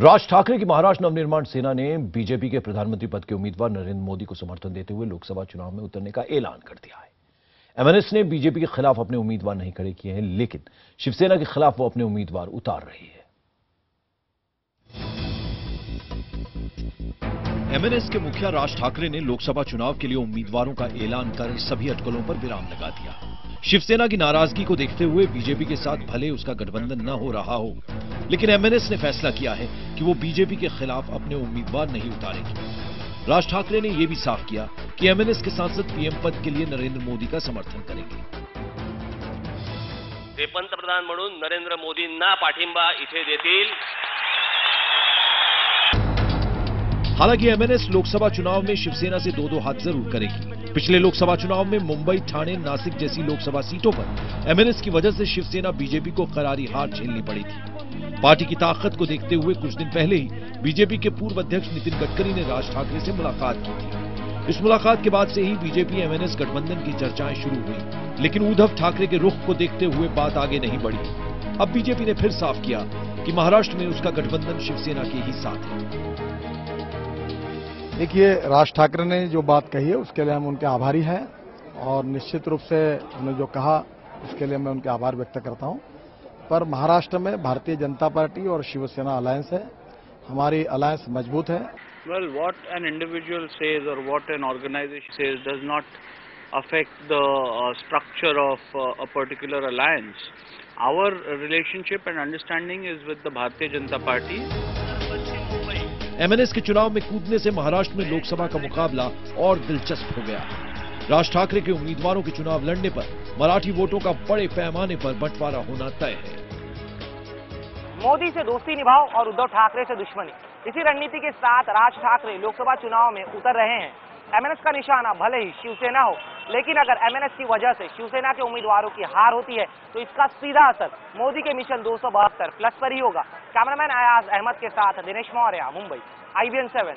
राज ठाकरे की महाराष्ट्र नवनिर्माण सेना ने बीजेपी के प्रधानमंत्री पद के उम्मीदवार नरेंद्र मोदी को समर्थन देते हुए लोकसभा चुनाव में उतरने का ऐलान कर दिया है। एमएनएस ने बीजेपी के खिलाफ अपने उम्मीदवार नहीं खड़े किए हैं, लेकिन शिवसेना के खिलाफ वो अपने उम्मीदवार उतार रही है। एमएनएस के मुखिया राज ठाकरे ने लोकसभा चुनाव के लिए उम्मीदवारों का ऐलान कर सभी अटकलों पर विराम लगा दिया। शिवसेना की नाराजगी को देखते हुए बीजेपी के साथ भले उसका गठबंधन न हो रहा हो, लेकिन एमएनएस ने फैसला किया है कि वो बीजेपी के खिलाफ अपने उम्मीदवार नहीं उतारेगी। राज ठाकरे ने यह भी साफ किया कि एमएनएस के सांसद पीएम पद के लिए नरेंद्र मोदी का समर्थन करेंगे। ते पंतप्रधान म्हणून नरेंद्र मोदींना पाठिंबा इथे देतील। हालांकि एमएनएस लोकसभा चुनाव में शिवसेना से दो हाथ जरूर करेगी। पिछले लोकसभा चुनाव में मुंबई, ठाणे, नासिक जैसी लोकसभा सीटों पर एमएनएस की वजह से शिवसेना बीजेपी को करारी हार झेलनी पड़ी थी। पार्टी की ताकत को देखते हुए कुछ दिन पहले ही बीजेपी के पूर्व अध्यक्ष नितिन गडकरी ने राज ठाकरे से मुलाकात की थी। इस मुलाकात के बाद से ही बीजेपी एमएनएस गठबंधन की चर्चाएं शुरू हुई, लेकिन उद्धव ठाकरे के रुख को देखते हुए बात आगे नहीं बढ़ी। अब बीजेपी ने फिर साफ किया कि महाराष्ट्र में उसका गठबंधन शिवसेना के ही साथ है। देखिए, राज ठाकरे ने जो बात कही है उसके लिए हम उनके आभारी हैं और निश्चित रूप से उन्होंने जो कहा उसके लिए मैं उनके आभार व्यक्त करता हूं। पर महाराष्ट्र में भारतीय जनता पार्टी और शिवसेना अलायंस है, हमारी अलायंस मजबूत है। Well, what an individual says or what an organization says does not affect the structure of a particular alliance. Our relationship and understanding is with the Bharatiya Janata Party. MNS के चुनाव में कूदने से महाराष्ट्र में लोकसभा का मुकाबला और दिलचस्प हो गया। राज ठाकरे के उम्मीदवारों के चुनाव लड़ने पर मराठी वोटों का बड़े पैमाने पर बंटवारा होना तय है। मोदी से दोस्ती निभाओ और उद्धव ठाकरे से दुश्मनी, इसी रणनीति के साथ राज ठाकरे लोकसभा चुनाव में उतर रहे हैं। एमएनएस का निशाना भले ही शिवसेना हो, लेकिन अगर एमएनएस की वजह से शिवसेना के उम्मीदवारों की हार होती है तो इसका सीधा असर मोदी के मिशन 272 प्लस पर ही होगा। कैमरामैन अयाज अहमद के साथ दिनेश मौर्य, मुंबई, IBN 7।